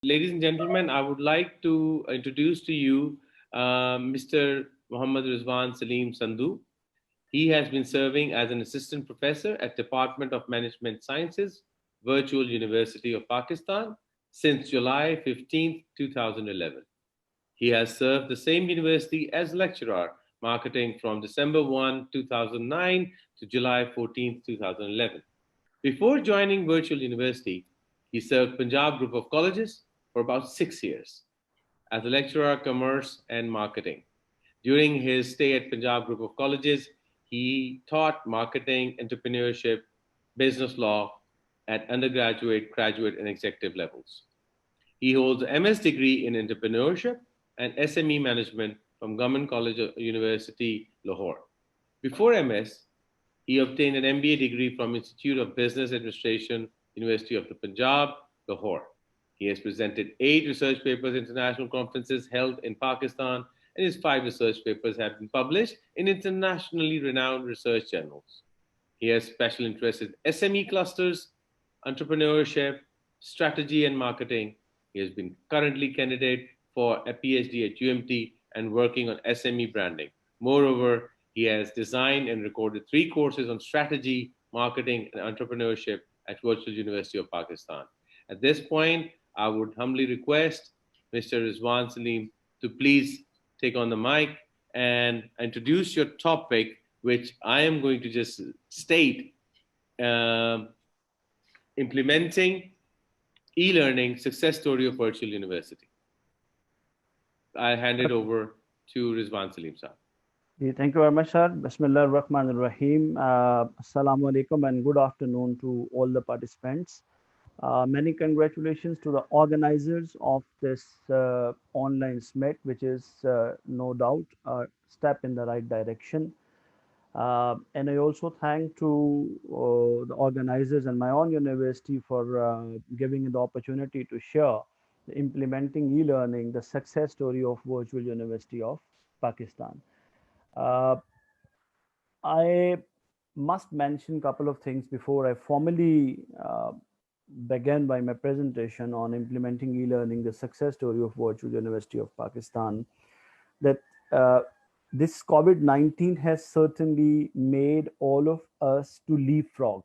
Ladies and gentlemen, I would like to introduce to you Mr. Muhammad Rizwan Saleem Sandhu. He has been serving as an assistant professor at Department of Management Sciences, Virtual University of Pakistan since July 15th, 2011. He has served the same university as lecturer marketing from December 1, 2009 to July 14th, 2011. Before joining Virtual University, he served Punjab Group of Colleges for about 6 years as a lecturer of commerce and marketing. During his stay at Punjab Group of Colleges, he taught marketing, entrepreneurship, business law at undergraduate, graduate, and executive levels. He holds an MS degree in entrepreneurship and SME management from Government College University, Lahore. Before MS, he obtained an MBA degree from Institute of Business Administration, University of the Punjab, Lahore. He has presented 8 research papers at international conferences held in Pakistan, and his 5 research papers have been published in internationally renowned research journals. He has special interests in SME clusters, entrepreneurship, strategy, and marketing. He has been currently candidate for a PhD at UMT and working on SME branding. Moreover, he has designed and recorded 3 courses on strategy, marketing, and entrepreneurship at Virtual University of Pakistan. At this point, I would humbly request Mr. Rizwan Saleem to please take on the mic and introduce your topic, which I am going to just state uh, implementing e-learning success story of virtual university. I hand it over to Rizwan Saleem sir. Thank you very much, sir. Bismillah ar-Rahman ar-Rahim. Assalamu alaikum and good afternoon to all the participants. Many congratulations to the organizers of this online SMET, which is no doubt a step in the right direction. And I also thank to the organizers and my own university for giving me the opportunity to share the implementing e-learning, the success story of Virtual University of Pakistan. Uh, I must mention a couple of things before I formally begin by my presentation on implementing e-learning, the success story of Virtual University of Pakistan. That this COVID-19 has certainly made all of us to leapfrog.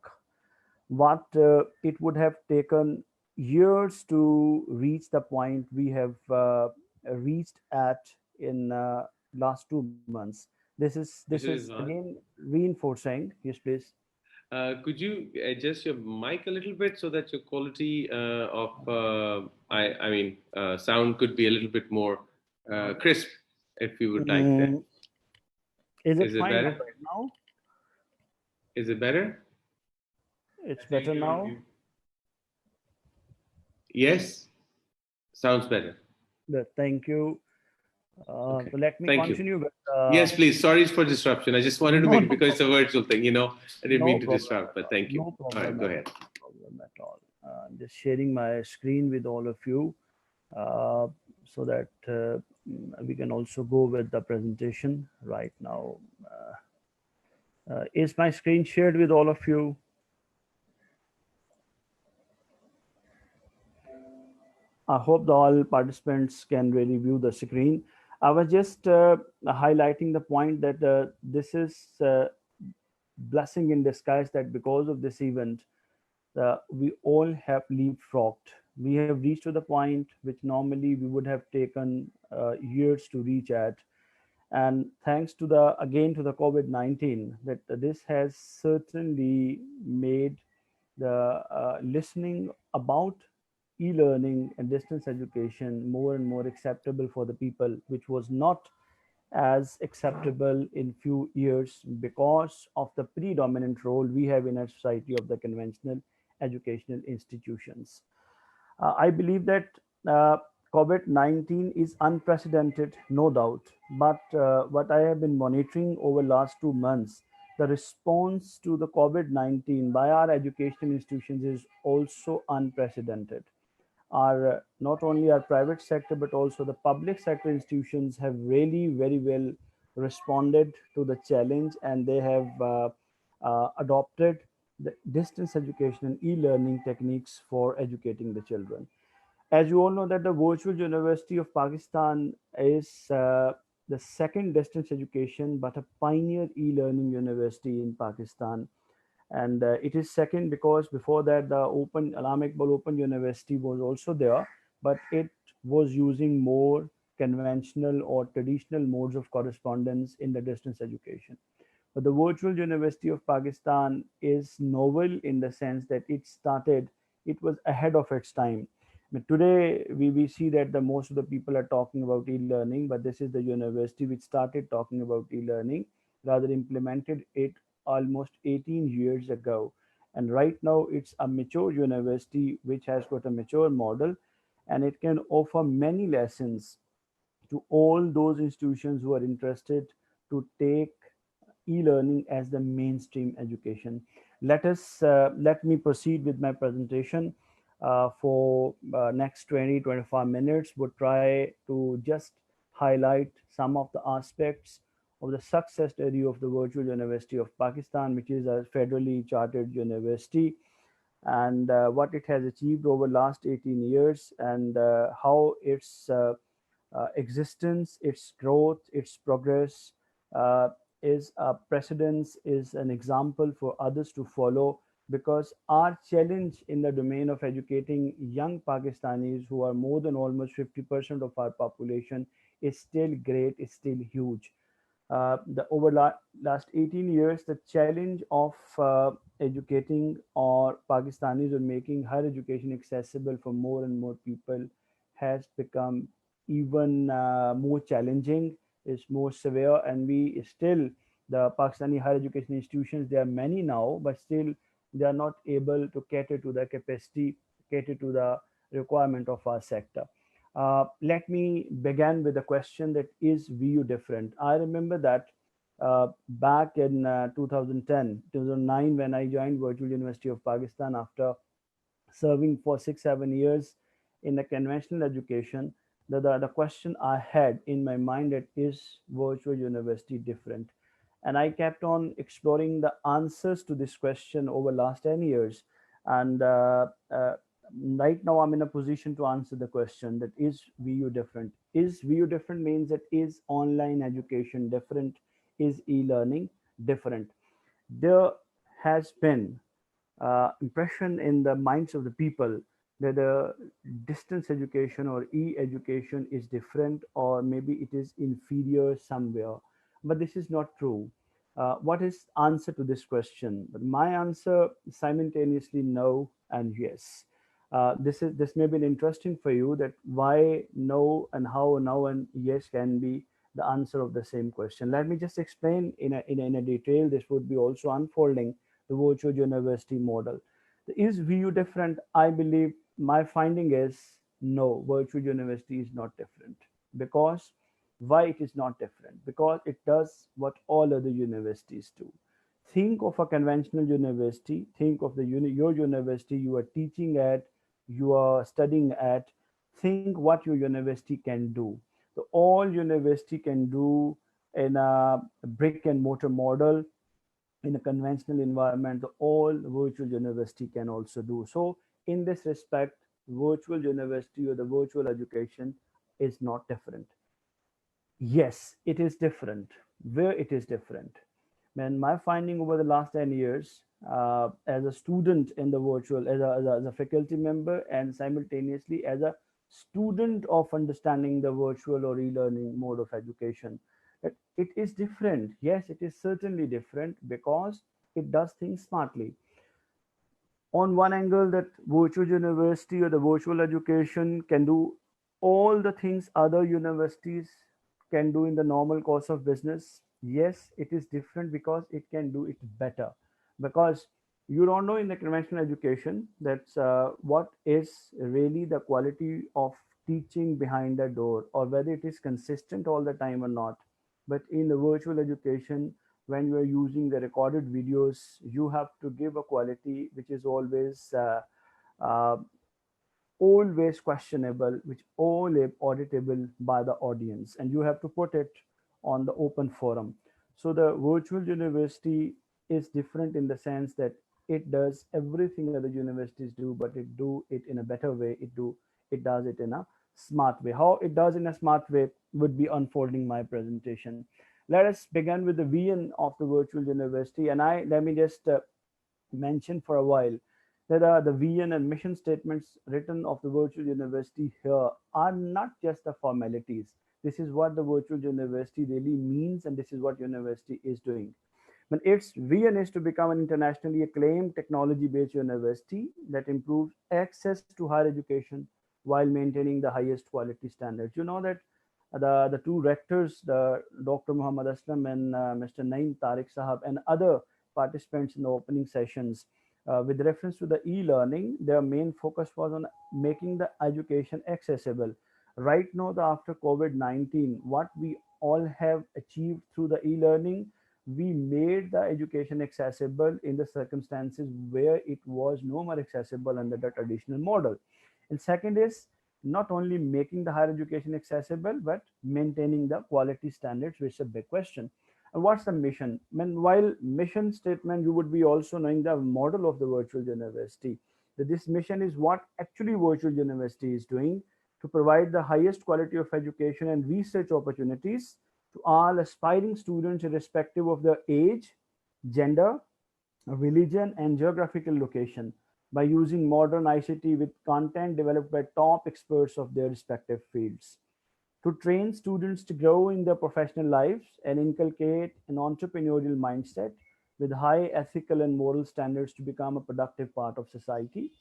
What it would have taken years to reach the point we have reached at in last 2 months. This is Mr. Rizwan, again reinforcing. Yes, please. could you adjust your mic a little bit so that your quality of sound could be a little bit more crisp, if you would like that. Mm, is it Is it fine better? right now? Is it better? It's better now. Yes, sounds better. Thank you. Okay, So let me thank you. continue with Yes, please. Sorry for disruption. I just wanted to no, make it no because it's a problem. virtual thing. I didn't No mean to problem disrupt, at but all. thank you. No All right, problem go at ahead. all. No problem at all. I'm just sharing my screen with all of you uh, so that we can also go with the presentation right now. Is my screen shared with all of you? I hope the all participants can really view the screen. I was just highlighting the point that this is blessing in disguise, that because of this event, we all have leapfrogged. We have reached to the point which normally we would have taken years to reach at. And thanks to the again to the COVID-19, that this has certainly made the listening about e-learning and distance education more and more acceptable for the people, which was not as acceptable in few years because of the predominant role we have in our society of the conventional educational institutions. I believe that COVID-19 is unprecedented, no doubt. But what I have been monitoring over last 2 months, the response to the COVID-19 by our educational institutions is also unprecedented. Our not only our private sector but also the public sector institutions have really very well responded to the challenge, and they have adopted the distance education and e-learning techniques for educating the children. As you all know that the virtual University of Pakistan is the second distance education, but a pioneer e-learning university in Pakistan. And it is second because before that the Open Alam Iqbal Open University was also there, but it was using more conventional or traditional modes of correspondence in the distance education. But the virtual University of Pakistan is novel in the sense that it was ahead of its time. But today, we see that the most of the people are talking about e-learning, but this is the university which started talking about e-learning, rather implemented it almost 18 years ago. And right now, it's a mature university which has got a mature model, and it can offer many lessons to all those institutions who are interested to take e-learning as the mainstream education. Let me proceed with my presentation for next 20-25 minutes. Would try to just highlight some of the aspects of the success story of the Virtual University of Pakistan, which is a federally chartered university, and what it has achieved over last 18 years, and how its existence, its growth, its progress uh, is a precedence, is an example for others to follow. Because our challenge in the domain of educating young Pakistanis, who are more than almost 50% of our population, is still great, is still huge. The over last 18 years, the challenge of educating or Pakistanis or making higher education accessible for more and more people has become even more challenging, is more severe, and we still, the Pakistani higher education institutions, there are many now, but still they are not able to cater to the capacity, cater to the requirement of our sector. Let me begin with a question: that is VU different? I remember that back in 2010, 2009, when I joined Virtual University of Pakistan after serving for 6-7 years in the conventional education, the question I had in my mind: that is virtual university different? And I kept on exploring the answers to this question over last 10 years. And right now I'm in a position to answer the question: that is VU different? Is VU different means that is online education different? Is e-learning different? There has been impression in the minds of the people that the distance education or e-education is different, or maybe it is inferior somewhere. But this is not true. What is answer to this question? But my answer simultaneously no and yes. This may be interesting for you, that why no and how no and yes can be the answer of the same question. Let me just explain in a detail. This would be also unfolding the virtual university model. Is VU different? I believe my finding is no, virtual university is not different. Because why it is not different? Because it does what all other universities do. Think of a conventional university, think of your university you are teaching at, you are studying at. Think what your university can do. The all university can do in a brick and mortar model, in a conventional environment, the all virtual university can also do. So in this respect, virtual university or the virtual education is not different. Yes, it is different. Where it is different? Man, my finding over the last 10 years, as a student in the virtual, as a faculty member, and simultaneously as a student of understanding the virtual or e-learning mode of education, that it is different. Yes, it is certainly different because it does things smartly. On one angle, that virtual university or the virtual education can do all the things other universities can do in the normal course of business. Yes, it is different because it can do it better. Because you don't know in the conventional education that's what is really the quality of teaching behind the door, or whether it is consistent all the time or not. But in the virtual education, when you are using the recorded videos, you have to give a quality which is uh, always questionable, which only auditable by the audience, and you have to put it on the open forum. So the virtual university is different in the sense that it does everything other universities do, but it do it in a better way. It do it does it in a smart way. How it does in a smart way would be unfolding my presentation. Let us begin with the vision of the virtual university, and I let me just mention for a while that the vision and mission statements written of the virtual university here are not just the formalities. This is what the virtual university really means, and this is what university is doing. But its vision is to become an internationally acclaimed technology-based university that improves access to higher education while maintaining the highest quality standards. You know that the two rectors, the Dr. Muhammad Aslam and Mr. Naeem Tariq Sahab, and other participants in the opening sessions, with reference to the e-learning, their main focus was on making the education accessible. Right now, after COVID-19, what we all have achieved through the e-learning, we made the education accessible in the circumstances where it was no more accessible under the traditional model. And second is not only making the higher education accessible, but maintaining the quality standards, which is a big question. And what's the mission? While mission statement, you would be also knowing the model of the virtual university. That this mission is what actually virtual university is doing to provide the highest quality of education and research opportunities to all aspiring students, irrespective of their age, gender, religion, and geographical location, by using modern ICT with content developed by top experts of their respective fields. To train students to grow in their professional lives and inculcate an entrepreneurial mindset with high ethical and moral standards to become a productive part of society,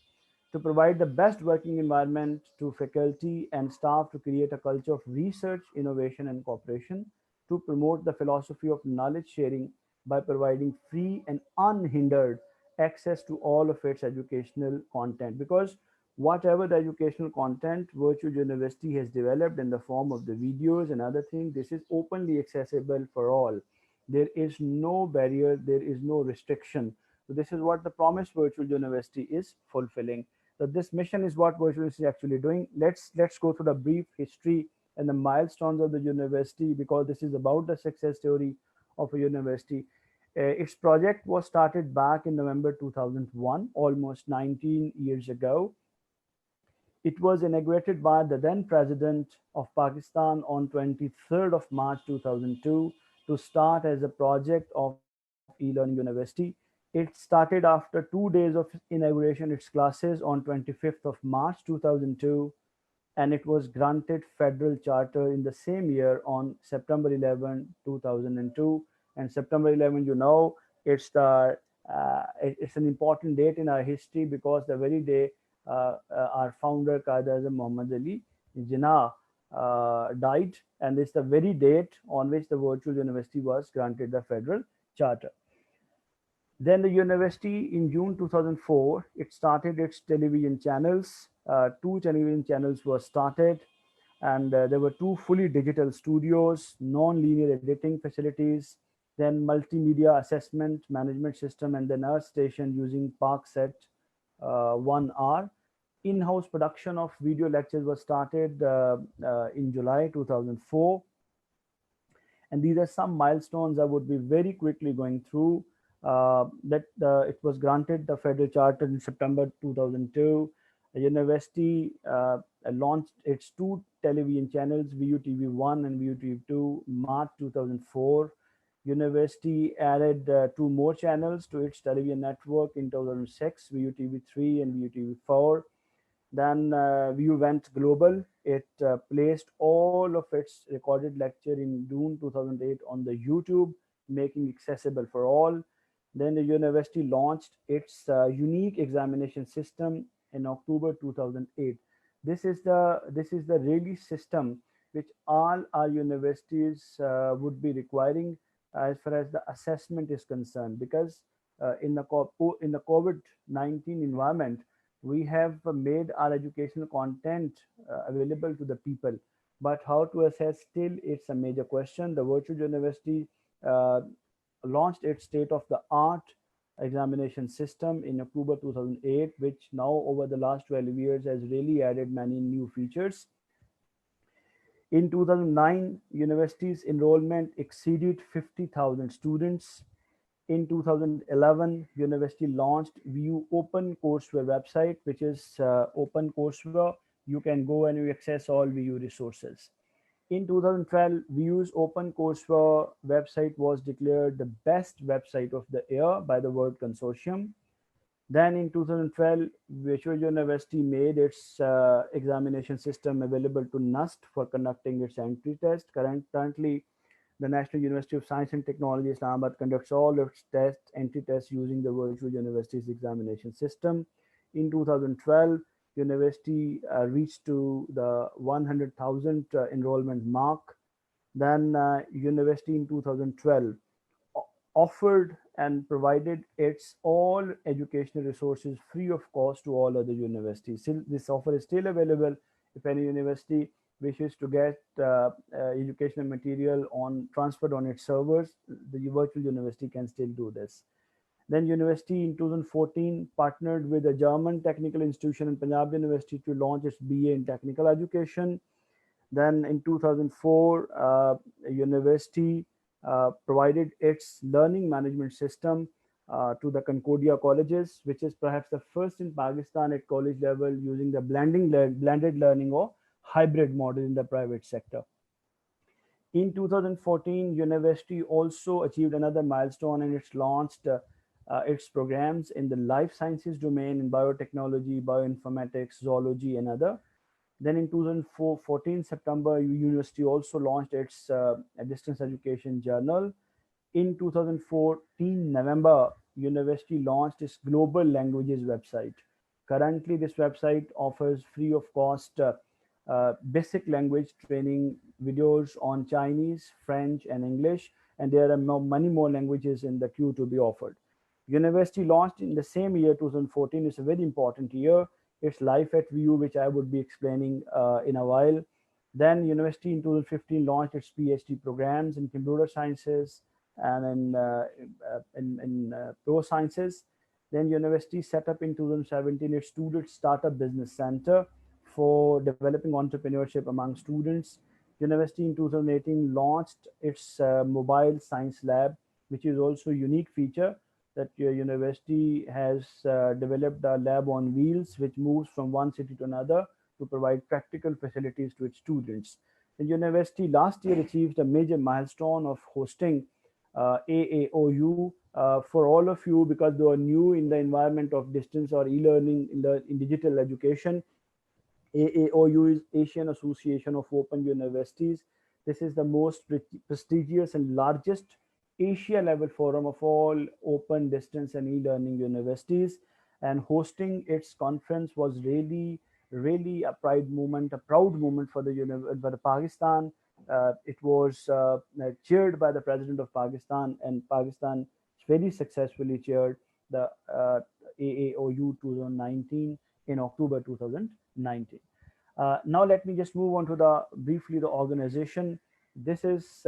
to provide the best working environment to faculty and staff to create a culture of research, innovation, and cooperation, to promote the philosophy of knowledge sharing by providing free and unhindered access to all of its educational content. Because whatever the educational content virtual university has developed in the form of the videos and other things, this is openly accessible for all. There is no barrier, there is no restriction. So this is what the promised virtual university is fulfilling. So this mission is what virtual university is actually doing. Let's go through the brief history and the milestones of the university, because this is about the success story of a university. Its project was started back in November 2001, almost 19 years ago. It was inaugurated by the then President of Pakistan on 23rd of March 2002 to start as a project of e-learning university. It started after 2 days of inauguration its classes on 25th of March 2002, and it was granted federal charter in the same year on September 11, 2002. And September 11, it's it's an important date in our history, because the very day our founder Qaeda Azam Muhammad Ali Jinnah died, and it's the very date on which the virtual university was granted the federal charter. Then the university in June 2004, it started its television channels. Two television channels were started, and there were two fully digital studios, non-linear editing facilities, then multimedia assessment management system, and then Earth station using ParkSet 1R. In-house production of video lectures was started in July 2004. And these are some milestones I would be very quickly going through. That it was granted the federal charter in September 2002. The university launched its two television channels, VUTV1 and VUTV2, March 2004. University added two more channels to its television network in 2006, VUTV3 and VUTV4. Then VU went global. It placed all of its recorded lecture in June 2008 on the YouTube, making accessible for all. Then the university launched its unique examination system in October 2008. This is the really system which all our universities would be requiring as far as the assessment is concerned, because in the COVID-19 environment, we have made our educational content available to the people, but how to assess, still it's a major question. The virtual university uh, launched its state of the art examination system in October 2008, which now over the last 12 years has really added many new features. In 2009, university's enrollment exceeded 50,000 students. In 2011, university launched VU Open Courseware website, which is Open Courseware, You can go and you access all VU resources. In 2012, VU's Open Courseware website was declared the best website of the year by the World Consortium. Then in 2012, Virtual University made its examination system available to NUST for conducting its entry test. Currently, the National University of Science and Technology, Islamabad, conducts all its entry tests using the Virtual University's examination system. In 2012, university reached to the 100,000 enrollment mark. Then university in 2012 offered and provided its all educational resources free of cost to all other universities. Still, this offer is still available. If any university wishes to get educational material on transferred on its servers, the virtual university can still do this. Then university in 2014 partnered with a German technical institution in Punjab University to launch its BA in technical education. Then in 2004, university provided its learning management system to the Concordia colleges, which is perhaps the first in Pakistan at college level using the blended learning or hybrid model in the private sector. In 2014, university also achieved another milestone and it's launched its programs in the life sciences domain in biotechnology, bioinformatics, zoology, and other. Then in 2014 September, university also launched its distance education journal. In 2014 November, university launched its global languages website. Currently, this website offers free of cost basic language training videos on Chinese, French, and English, and there are many more languages in the queue to be offered. University launched in the same year, 2014. It's a very important year. It's Life at VU, which I would be explaining in a while. Then university in 2015 launched its PhD programs in computer sciences and in pro sciences. Then university set up in 2017 its student startup business center for developing entrepreneurship among students. University in 2018 launched its mobile science lab, which is also a unique feature that your university has developed a lab on wheels, which moves from one city to another to provide practical facilities to its students. The university last year achieved a major milestone of hosting AAOU for all of you because they are new in the environment of distance or e-learning in digital education. AAOU is Asian Association of Open Universities. This is the most prestigious and largest Asia level forum of all open distance and e-learning universities. And hosting its conference was really a proud moment for the Pakistan. It was chaired by the President of Pakistan, and Pakistan very successfully chaired the AAOU 2019 in October 2019. Now let me just move on to the briefly the organization. This is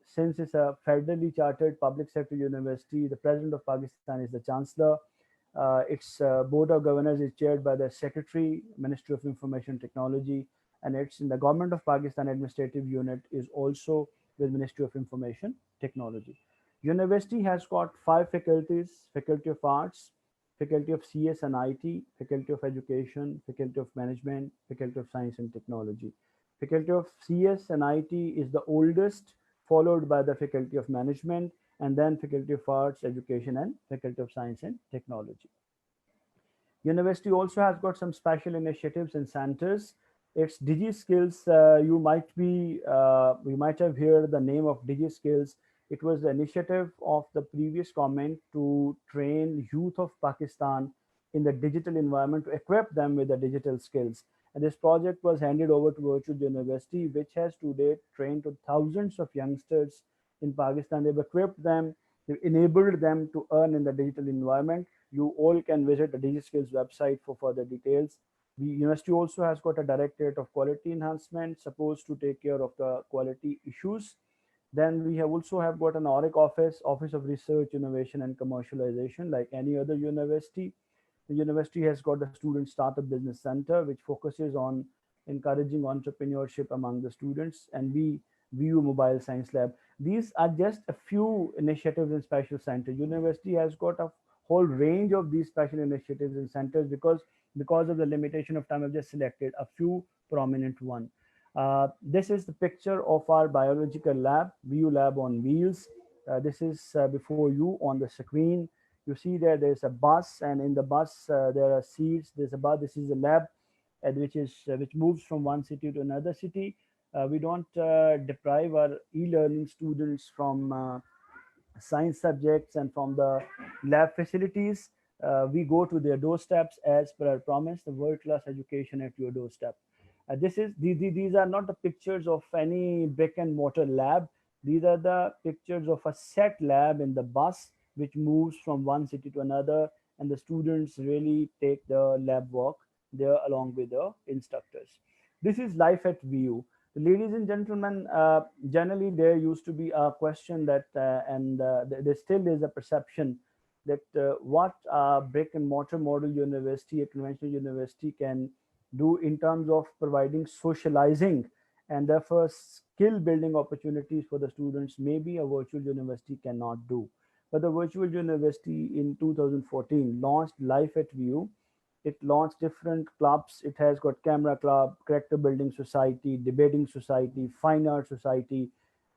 since it's a federally chartered public sector university, the President of Pakistan is the Chancellor. Its Board of Governors is chaired by the Secretary, Ministry of Information Technology, and it's in the Government of Pakistan Administrative Unit is also with Ministry of Information Technology. University has got 5 faculties: Faculty of Arts, Faculty of CS and IT, Faculty of Education, Faculty of Management, Faculty of Science and Technology. Faculty of CS and IT is the oldest, followed by the Faculty of Management, and then Faculty of Arts, Education, and Faculty of Science and Technology. University also has got some special initiatives and centers. Its DigiSkills, you might have heard the name of DigiSkills. It was the initiative of the previous government to train youth of Pakistan in the digital environment to equip them with the digital skills. And this project was handed over to Virtual University, which has to date trained to thousands of youngsters in Pakistan. They've equipped them, they've enabled them to earn in the digital environment. You all can visit the DigiSkills website for further details. The university also has got a directorate of quality enhancement supposed to take care of the quality issues. Then we have also have got an ORIC Office of Research, Innovation and Commercialization, like any other university. The university has got the Student Startup Business Center, which focuses on encouraging entrepreneurship among the students, and we VU Mobile Science Lab. These are just a few initiatives in special center. University has got a whole range of these special initiatives and centers. Because of the limitation of time, I've just selected a few prominent one. This is the picture of our biological lab, VU lab on wheels. This is before you on the screen. You see there's a bus, and in the bus there are seats. There's a bus. This is a lab, which moves from one city to another city. We don't deprive our e-learning students from science subjects and from the lab facilities. We go to their doorsteps as per our promise, the world-class education at your doorstep. These are not the pictures of any brick and mortar lab. These are the pictures of a set lab in the bus which moves from one city to another, and the students really take the lab work there along with the instructors. This is life at VU. Ladies and gentlemen, generally there used to be a question that, and there still is a perception that what a brick and mortar model university, a conventional university, can do in terms of providing socializing and therefore skill building opportunities for the students, maybe a virtual university cannot do. But the virtual university in 2014 launched Life at VU. It launched different clubs. It has got camera club, character building society, debating society, fine art society,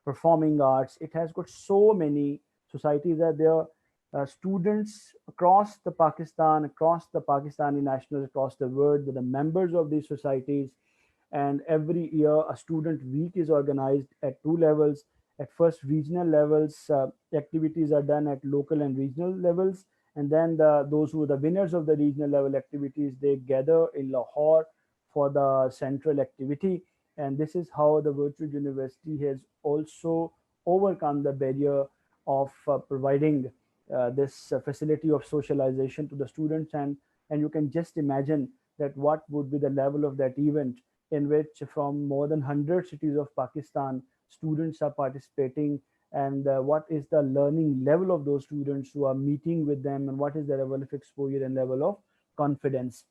performing arts. It has got so many societies that there are students across the Pakistan, across the Pakistani nationals, across the world, that are members of these societies. And every year a student week is organized at two levels. At first regional levels, activities are done at local and regional levels, and then those who are the winners of the regional level activities, they gather in Lahore for the central activity. And this is how the virtual university has also overcome the barrier of providing this facility of socialization to the students. And you can just imagine that what would be the level of that event, in which from more than 100 cities of Pakistan students are participating, and what is the learning level of those students who are meeting with them, and what is the level of exposure and level of confidence.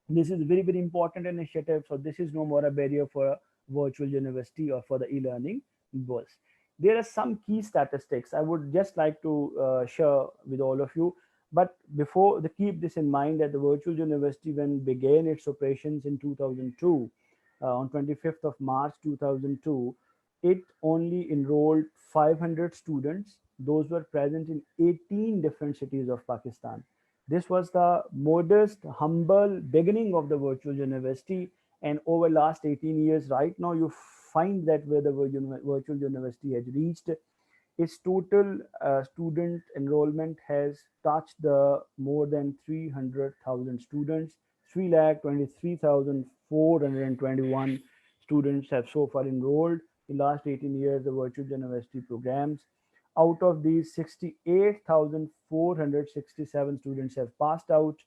This is a very, very important initiative. So this is no more a barrier for a virtual university or for the e-learning goals. There are some key statistics I would just like to share with all of you. But before, the keep this in mind that the virtual university, when began its operations in 2002, on 25th of March 2002, it only enrolled 500 students. Those were present in 18 different cities of Pakistan. This was the modest, humble beginning of the virtual university. And over last 18 years, right now, you find that where the virtual university has reached, its total student enrollment has touched the more than 300,000 students. 3,23,421 students have so far enrolled in last 18 years the virtual university programs. Out of these, 68,467 students have passed out,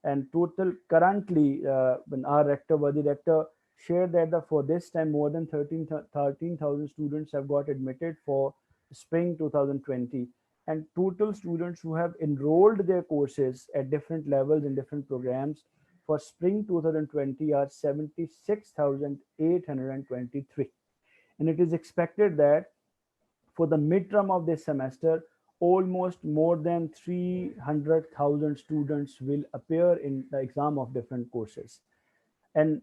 and total currently, when our rector, Wadi rector, shared that for this time more than 13,000 students have got admitted for spring 2020, and total students who have enrolled their courses at different levels in different programs for spring 2020 are 76,823. And it is expected that for the midterm of this semester, almost more than 300,000 students will appear in the exam of different courses. And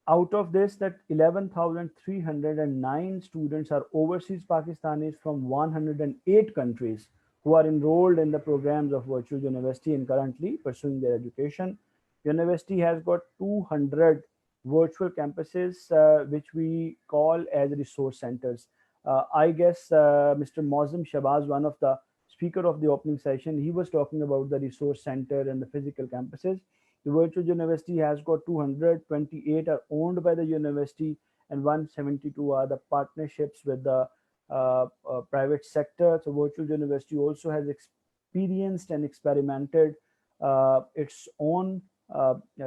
out of this, that 11,309 students are overseas Pakistanis from 108 countries who are enrolled in the programs of virtual university and currently pursuing their education. University has got 200 virtual campuses, which we call as resource centers. I guess Mr. Mozim Shabazz, one of the speaker of the opening session, he was talking about the resource center and the physical campuses. The virtual university has got 228 are owned by the university, and 172 are the partnerships with the private sector. So virtual university also has experienced and experimented its own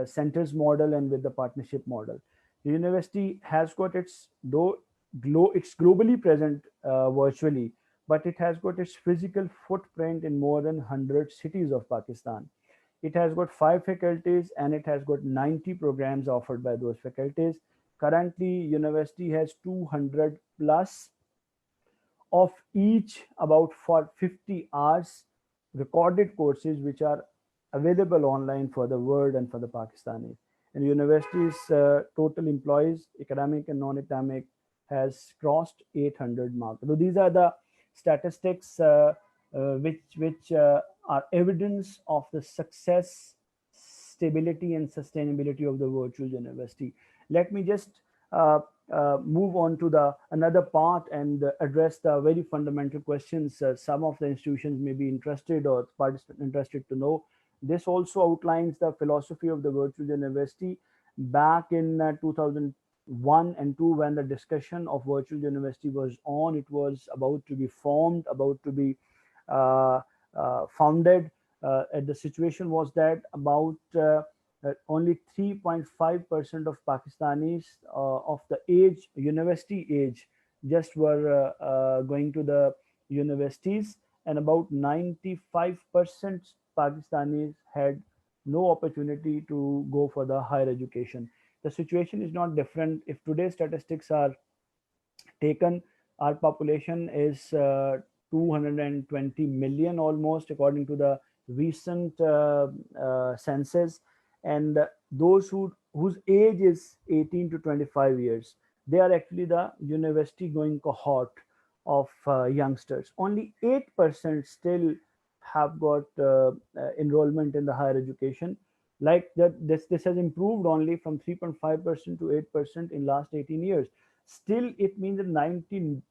centers model and with the partnership model. The university has got its, though it's globally present virtually, but it has got its physical footprint in more than 100 cities of Pakistan. It has got 5 faculties and it has got 90 programs offered by those faculties. Currently, university has 200 plus of each, about for 50 hours recorded courses which are available online for the world and for the Pakistanis. And universities' total employees, academic and non-academic, has crossed 800 mark. So these are the statistics which are evidence of the success, stability, and sustainability of the virtual university. Let me just move on to the another part and address the very fundamental questions some of the institutions may be interested or participant interested to know. This also outlines the philosophy of the virtual university back in 2001 and 2 when the discussion of virtual university was on. It was about to be formed, about to be uh, founded. And the situation was that about only 3.5% of Pakistanis of the age, university age, just were going to the universities, and about 95% Pakistanis had no opportunity to go for the higher education. The situation is not different. If today's statistics are taken, our population is 220 million almost, according to the recent census. And those whose age is 18 to 25 years, they are actually the university going cohort of youngsters. Only 8% still have got enrollment in the higher education. Like that, this has improved only from 3.5% to 8% in last 18 years. Still, it means that 92%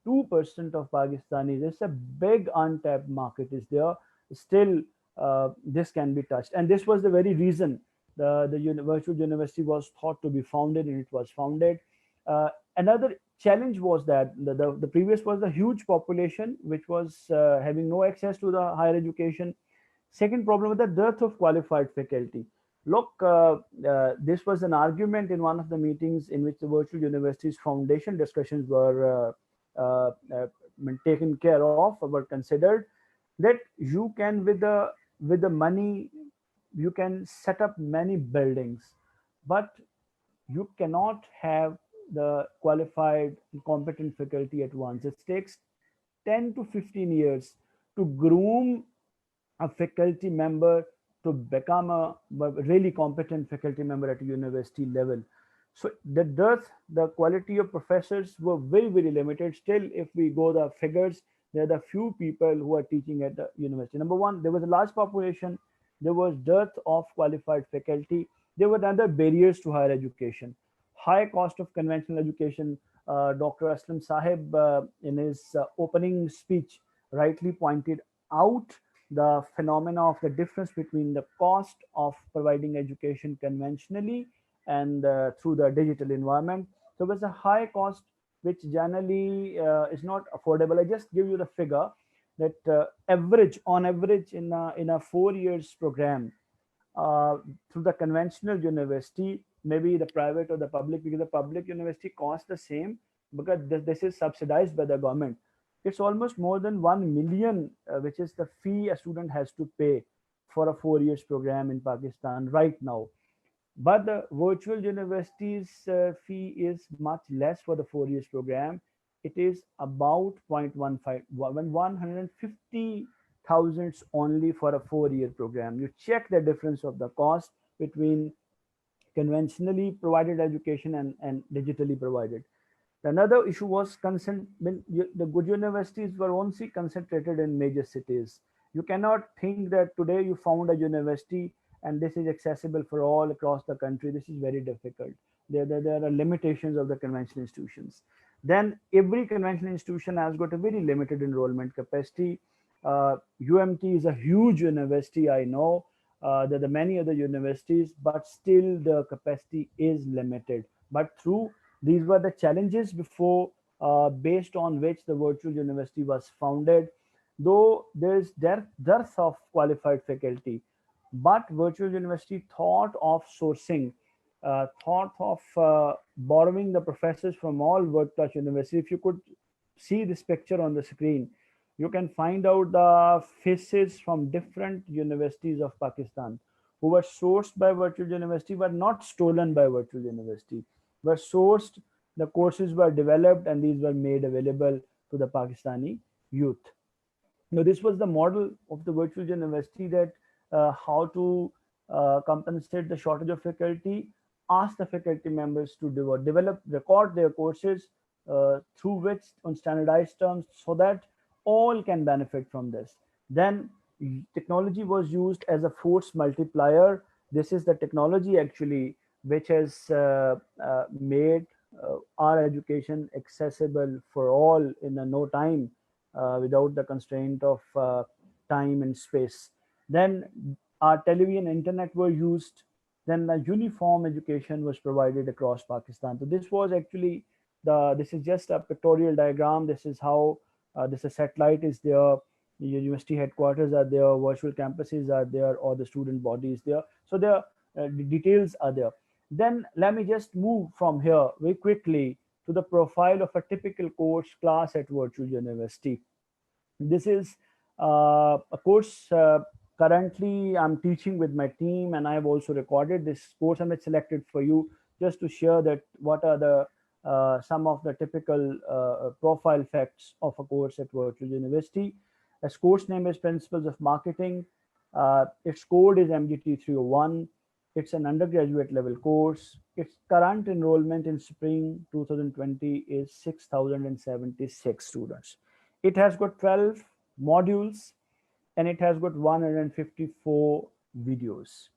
of Pakistanis, it's a big untapped market is there. Still, this can be touched. And this was the very reason the virtual university was thought to be founded, and it was founded. Another challenge was that the previous was the huge population, which was having no access to the higher education. Second problem was the dearth of qualified faculty. Look, this was an argument in one of the meetings in which the virtual university's foundation discussions were taken care of, were considered, that you can with the money you can set up many buildings, but you cannot have the qualified and competent faculty at once. It takes 10 to 15 years to groom a faculty member to become a really competent faculty member at a university level. So the quality of professors were very, very limited. Still, if we go the figures, there are the few people who are teaching at the university. Number one, there was a large population. There was dearth of qualified faculty. There were other barriers to higher education. High cost of conventional education. Dr. Aslam Sahib, in his opening speech, rightly pointed out the phenomena of the difference between the cost of providing education conventionally and through the digital environment. So there's a high cost which generally is not affordable. I just give you the figure that on average in a 4 years program, through the conventional university, maybe the private or the public, because the public university costs the same because this is subsidized by the government. It's almost more than 1 million, which is the fee a student has to pay for a 4 years program in Pakistan right now. But the virtual university's fee is much less for the 4 years program. It is about 0.15, 150 thousands only for a 4 year program. You check the difference of the cost between conventionally provided education and digitally provided. Another issue was consent. When the good universities were only concentrated in major cities. You cannot think that today you found a university and this is accessible for all across the country. This is very difficult. There are limitations of the conventional institutions. Then every conventional institution has got a very limited enrollment capacity. UMT is a huge university, I know. There are many other universities, but still the capacity is limited. But through these were the challenges before, based on which the virtual university was founded. Though there is dearth of qualified faculty, but virtual university thought of sourcing, thought of borrowing the professors from all world-class universities. If you could see this picture on the screen, you can find out the faces from different universities of Pakistan who were sourced by virtual university, were not stolen by virtual university, were sourced. The courses were developed and these were made available to the Pakistani youth. This was the model of the virtual university, that how to compensate the shortage of faculty, ask the faculty members to develop, record their courses through which on standardized terms, so that all can benefit from this. Then technology was used as a force multiplier. This is the technology actually which has made our education accessible for all in a no time, without the constraint of time and space. Then our television, internet were used. Then the uniform education was provided across Pakistan. So this was actually this is just a pictorial diagram. This is how this is satellite is there, the university headquarters are there, virtual campuses are there, or the student body is there. So the details are there. Then let me just move from here very quickly to the profile of a typical course class at virtual university. This is a course currently I'm teaching with my team, and I have also recorded this course, and it's selected for you just to share that what are the some of the typical profile facts of a course at virtual university. Its course name is Principles of Marketing. Its code is MGT 301. It's an undergraduate level course. Its current enrollment in spring 2020 is 6,076 students. It has got 12 modules, and it has got 154 videos.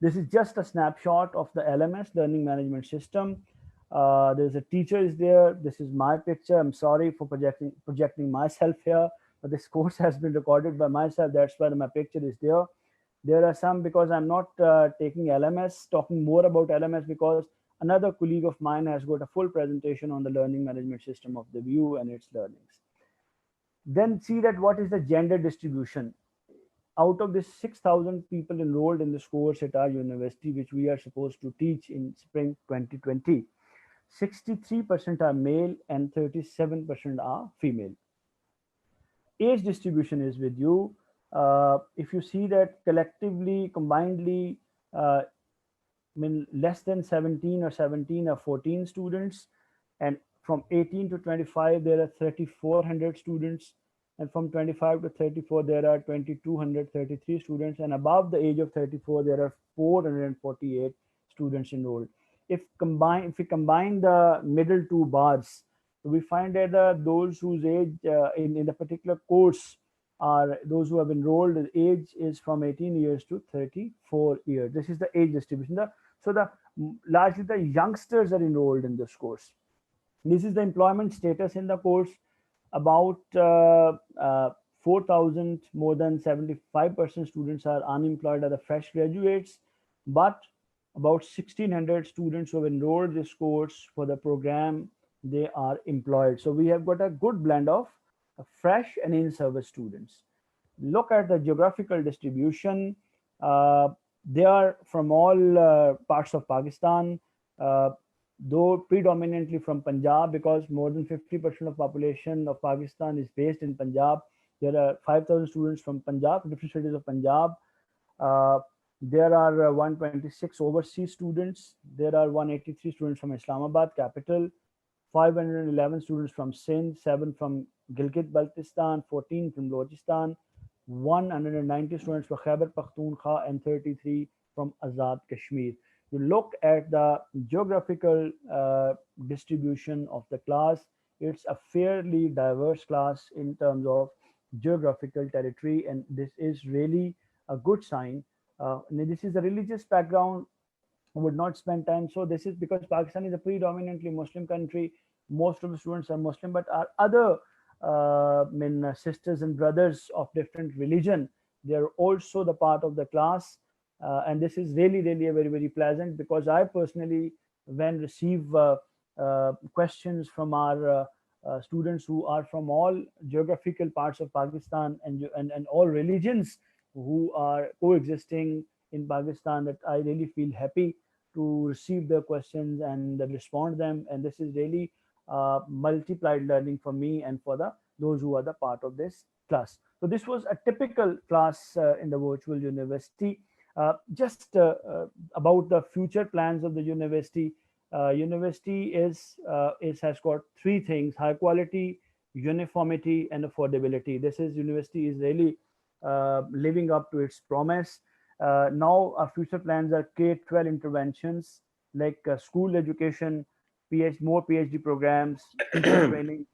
This is just a snapshot of the LMS, Learning Management System. There's a teacher is there. This is my picture. I'm sorry for projecting myself here, but this course has been recorded by myself. That's why my picture is there. There are some, because I'm not taking LMS, talking more about LMS, because another colleague of mine has got a full presentation on the learning management system of the VIEW and its learnings. Then see that what is the gender distribution. Out of this 6,000 people enrolled in this course at our university, which we are supposed to teach in spring 2020, 63% are male and 37% are female. Age distribution is with you. If you see that collectively, combinedly, less than 17 or 14 students, and from 18 to 25 there are 3,400 students, and from 25 to 34 there are 2,233 students, and above the age of 34 there are 448 students enrolled. If we combine the middle two bars, we find that those whose age in the particular course are those who have enrolled, the age is from 18 years to 34 years. This is the age distribution. So largely the youngsters are enrolled in this course. This is the employment status in the course. About 4,000, more than 75% students are unemployed, are the fresh graduates, but about 1,600 students who have enrolled this course for the program, they are employed. So we have got a good blend of fresh and in-service students. Look at the geographical distribution. They are from all parts of Pakistan, though predominantly from Punjab, because more than 50% of population of Pakistan is based in Punjab. There are 5,000 students from Punjab, different cities of Punjab. There are 126 overseas students. There are 183 students from Islamabad, capital, 511 students from Sindh, 7 from Gilgit-Baltistan, 14 from Balochistan, 190 students from Khyber Pakhtunkhwa, and 33 from Azad Kashmir. You look at the geographical distribution of the class, it's a fairly diverse class in terms of geographical territory, and this is really a good sign. This is a religious background. I would not spend time. So this is because Pakistan is a predominantly Muslim country. Most of the students are Muslim, but our other sisters and brothers of different religion, they are also the part of the class. And this is really, really a very, very pleasant, because I personally, when receive questions from our students who are from all geographical parts of Pakistan and all religions who are coexisting in Pakistan, that I really feel happy to receive their questions and respond them. And this is really multiplied learning for me and for those who are the part of this class. So this was a typical class in the virtual university. Just about the future plans of the university. University has got three things: high quality uniformity, and affordability. This is university is really living up to its promise. Now, our future plans are K-12 interventions like school education, more PhD programs, teacher training,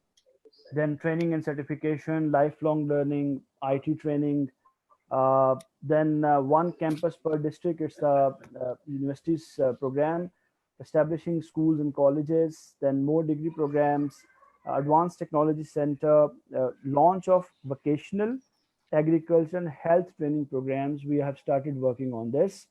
then training and certification, lifelong learning, IT training, then one campus per district. It's the university's program, establishing schools and colleges, then more degree programs, advanced technology center, launch of vocational agriculture and health training programs. We have started working on this.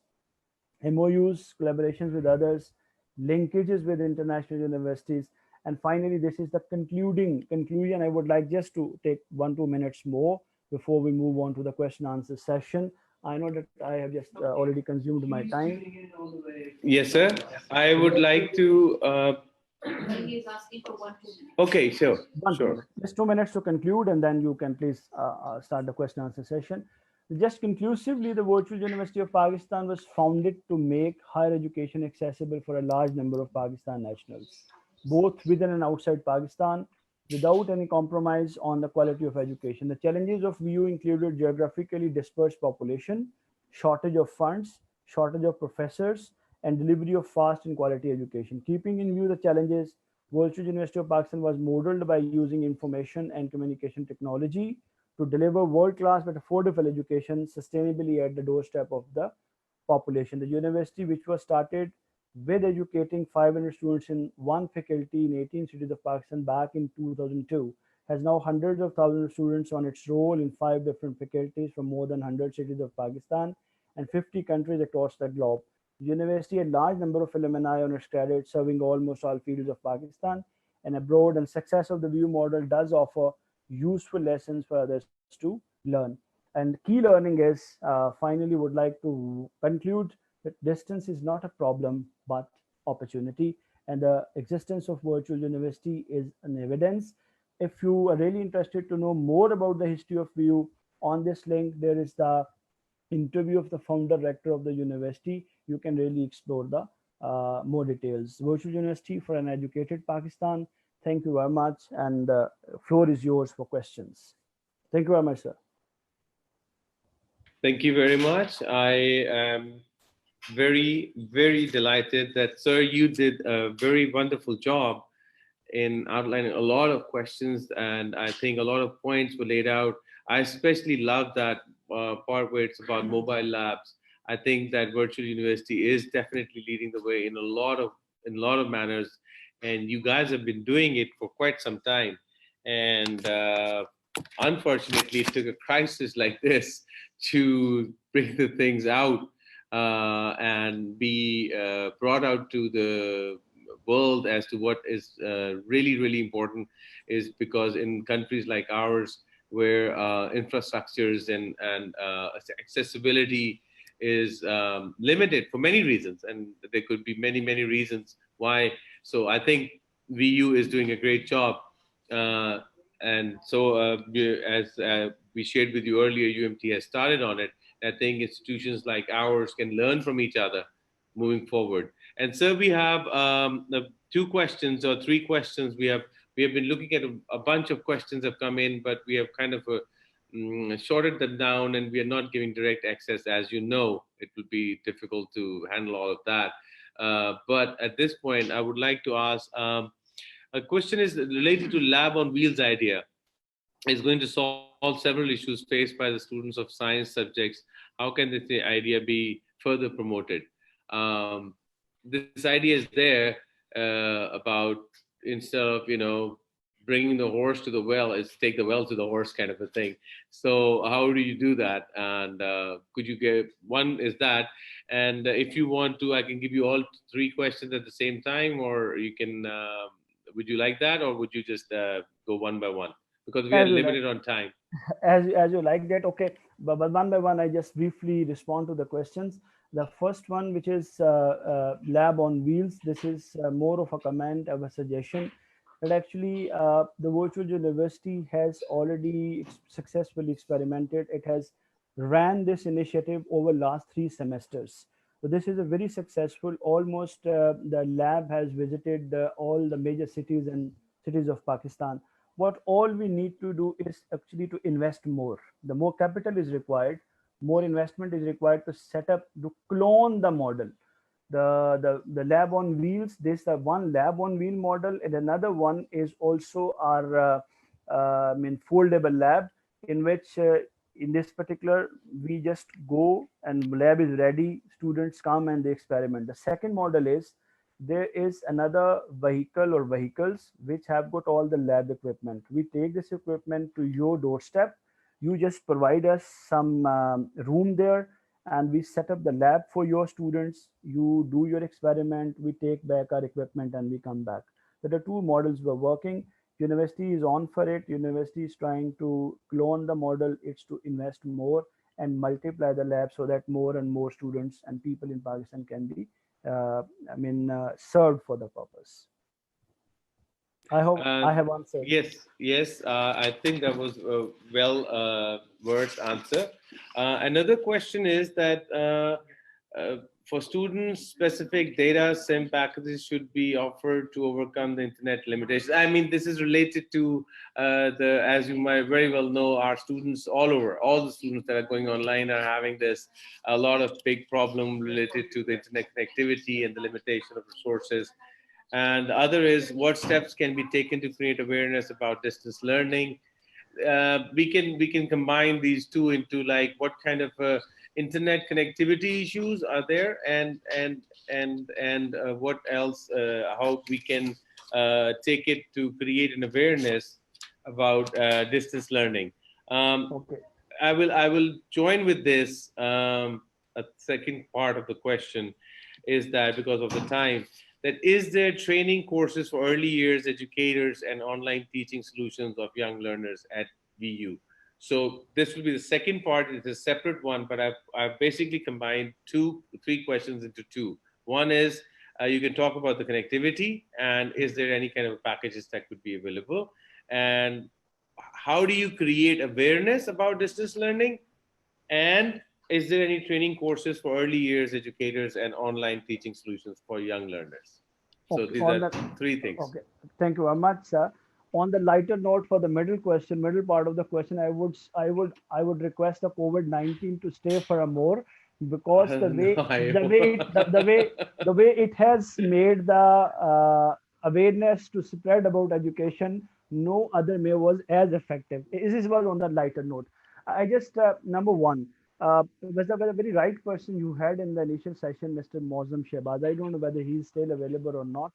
MOUs, collaborations with others, linkages with international universities. And finally, this is the conclusion. I would like just to take 1-2 minutes more before we move on to the question answer session. I know that I have just already consumed my time. Yes, sir. I would like to. He's asking for 1 2 minutes. Okay, sure, One, two sure. minutes. Just 2 minutes to conclude, and then you can please start the question answer session. Just conclusively, the Virtual University of Pakistan was founded to make higher education accessible for a large number of Pakistan nationals, both within and outside Pakistan, without any compromise on the quality of education. The challenges of VU included geographically dispersed population, shortage of funds, shortage of professors, and delivery of fast and quality education. Keeping in view the challenges, Virtual University of Pakistan was modeled by using information and communication technology to deliver world-class but affordable education sustainably at the doorstep of the population. The university, which was started with educating 500 students in one faculty in 18 cities of Pakistan back in 2002, has now hundreds of thousands of students on its roll in 5 different faculties from more than 100 cities of Pakistan and 50 countries across the globe. The university had a large number of alumni on its credit, serving almost all fields of Pakistan and abroad, and success of the VIEW model does offer useful lessons for others to learn. And key learning is, finally, would like to conclude that distance is not a problem but opportunity, and the existence of virtual university is an evidence. If you are really interested to know more about the history of VIEW, on this link there is the interview of the founder rector of the university. You can really explore the more details. Virtual University for an Educated Pakistan. Thank you very much, and floor is yours for questions. Thank you very much, sir. Thank you very much. I am very, very delighted that, sir, you did a very wonderful job in outlining a lot of questions, and I think a lot of points were laid out. I especially love that part where it's about mobile labs. I think that virtual university is definitely leading the way in a lot of manners, and you guys have been doing it for quite some time. And unfortunately, it took a crisis like this to bring the things out and be brought out to the world as to what is really, really important, is because in countries like ours, where infrastructures and accessibility is limited for many reasons, and there could be many, many reasons why. So I think VU is doing a great job. Uh, and so, as we shared with you earlier, UMT has started on it. I think institutions like ours can learn from each other moving forward. And so we have two questions or three questions. We have been looking at a bunch of questions have come in, but we have kind of shorted them down, and we are not giving direct access. As you know, it will be difficult to handle all of that. But at this point, I would like to ask. A question is related to lab on wheels idea. Is going to solve several issues faced by the students of science subjects. How can this idea be further promoted? Um, this idea is there about, instead of bringing the horse to the well, is take the well to the horse kind of a thing. So how do you do that? And could you give one is that? And if you want to, I can give you all three questions at the same time, or you can. Would you like that, or would you just go one by one? Because we are As you like, limited on time. as you like that. Okay, but one by one, I just briefly respond to the questions. The first one, which is lab on wheels, this is more of a comment of a suggestion that actually the virtual university has already successfully experimented. It has ran this initiative over last 3 semesters. So this is a very successful. Almost the lab has visited all the major cities and cities of Pakistan. What all we need to do is actually to invest more. The more capital is required, more investment is required to set up, to clone the model. The lab on wheels, this the one lab on wheel model, and another one is also our I mean foldable lab, in which in this particular we just go and lab is ready, students come and they experiment. The second model is there is another vehicle or vehicles which have got all the lab equipment. We take this equipment to your doorstep. You just provide us some room there, and we set up the lab for your students. You do your experiment, we take back our equipment and we come back. So the two models were working. University is on for it. University is trying to clone the model. It's to invest more and multiply the lab so that more and more students and people in Pakistan can be uh, served for the purpose. I hope Uh, I have answered. yes. I think that was a well words answer. Another question is that for students, specific data SIM packages should be offered to overcome the internet limitations. I mean, this is related to as you might very well know, our students all over, all the students that are going online are having this a lot of big problem related to the internet connectivity and the limitation of resources. And the other is what steps can be taken to create awareness about distance learning. We can combine these two into like what kind of internet connectivity issues are there, and what else, how we can take it to create an awareness about distance learning. um, Okay. I will join with this. A second part of the question is that because of the time, that is there training courses for early years educators and online teaching solutions of young learners at VU? So this will be the second part. It's a separate one, but I've basically combined three questions into two. One is you can talk about the connectivity and is there any kind of packages that could be available, and how do you create awareness about distance learning, and is there any training courses for early years educators and online teaching solutions for young learners? So Okay. these On are the three things. Okay. Thank you very much, sir. On the lighter note, for the middle question, middle part of the question, I would request the COVID-19 to stay for a more, because the No, way I the way it, the way it has made the awareness to spread about education, no other way was as effective. This was on the lighter note. I just number one. Was a very right person you had in the initial session, Mr. Mozam Shehbaz. I don't know whether he's still available or not.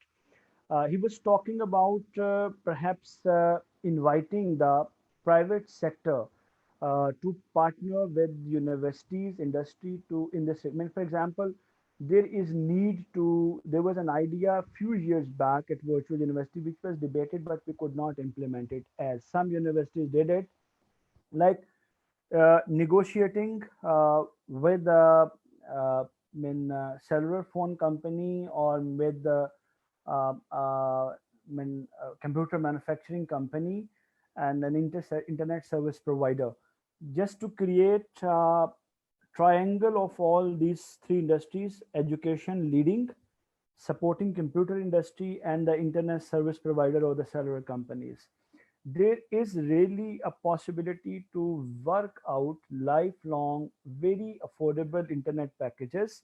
He was talking about perhaps inviting the private sector to partner with universities, industry to in this segment. For example, there was an idea a few years back at virtual university which was debated, but we could not implement it, as some universities did it, like negotiating with cellular phone company, or with the computer manufacturing company, and an internet service provider, just to create triangle of all these three industries: education leading, supporting computer industry, and the internet service provider or the cellular companies. There is really a possibility to work out lifelong, very affordable internet packages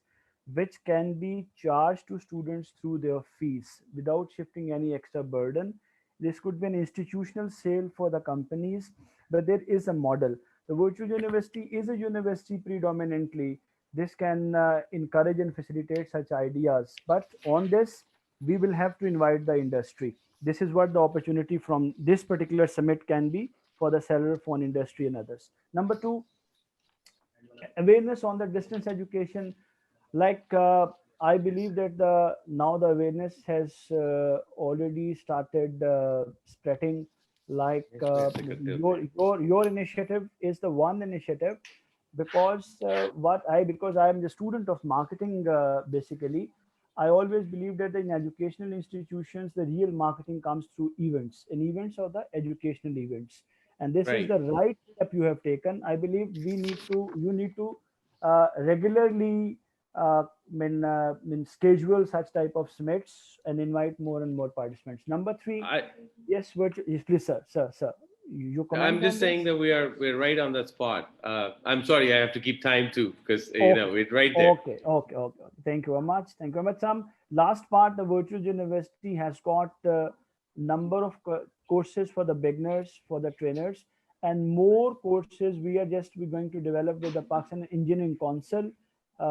which can be charged to students through their fees without shifting any extra burden. This could be an institutional sale for the companies, but there is a model. The virtual university is a university predominantly. This can encourage and facilitate such ideas. But on this, we will have to invite the industry. This is what the opportunity from this particular summit can be for the cellular phone industry and others. Number two, awareness on the distance education. Like I believe that the now the awareness has already started spreading. Like your initiative is the one initiative, because because I am the student of marketing basically. I always believe that in educational institutions the real marketing comes through events, and events are the educational events, and this is Right. the right step you have taken. I believe you need to regularly schedule such type of summits and invite more and more participants. Number three, I, yes, yes, please, sir. You I'm comment just on saying this? that we're right on that spot. I'm sorry, I have to keep time too because Okay. we're right there. Okay. Thank you very much. Thank you very much. Some last part, the virtual university has got number of courses for the beginners, for the trainers, and more courses we're going to develop with the Pakistan Engineering Council.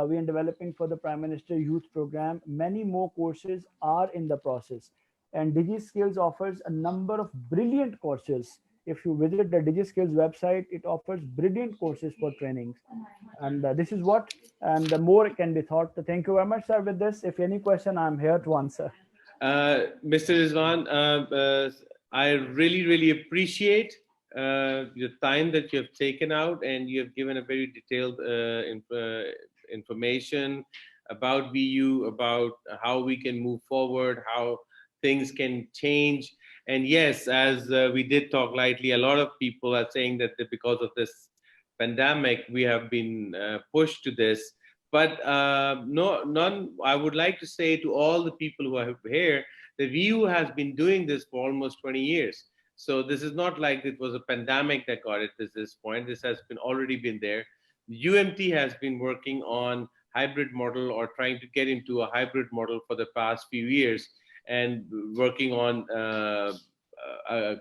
We are developing for the Prime Minister Youth Program. Many more courses are in the process, and DigiSkills offers a number of brilliant courses. If you visit the DigiSkills website, it offers brilliant courses for trainings, and this is what, and the more can be thought. So thank you very much, sir. With this, if any question, I'm here to answer. Mr. Rizwan, I really, really appreciate the time that you have taken out, and you have given a very detailed information about VU, about how we can move forward, how things can change. And yes, as we did talk lightly, a lot of people are saying that because of this pandemic, we have been pushed to this. But no, none. I would like to say to all the people who are here, the VU has been doing this for almost 20 years. So this is not like it was a pandemic that got it to this point. This has been already been there. UMT has been working on hybrid model or trying to get into a hybrid model for the past few years, and working on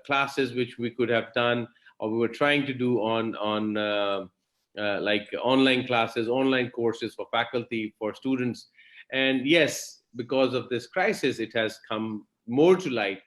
classes which we could have done or we were trying to do on like online classes, online courses for faculty, for students. And yes, because of this crisis, it has come more to light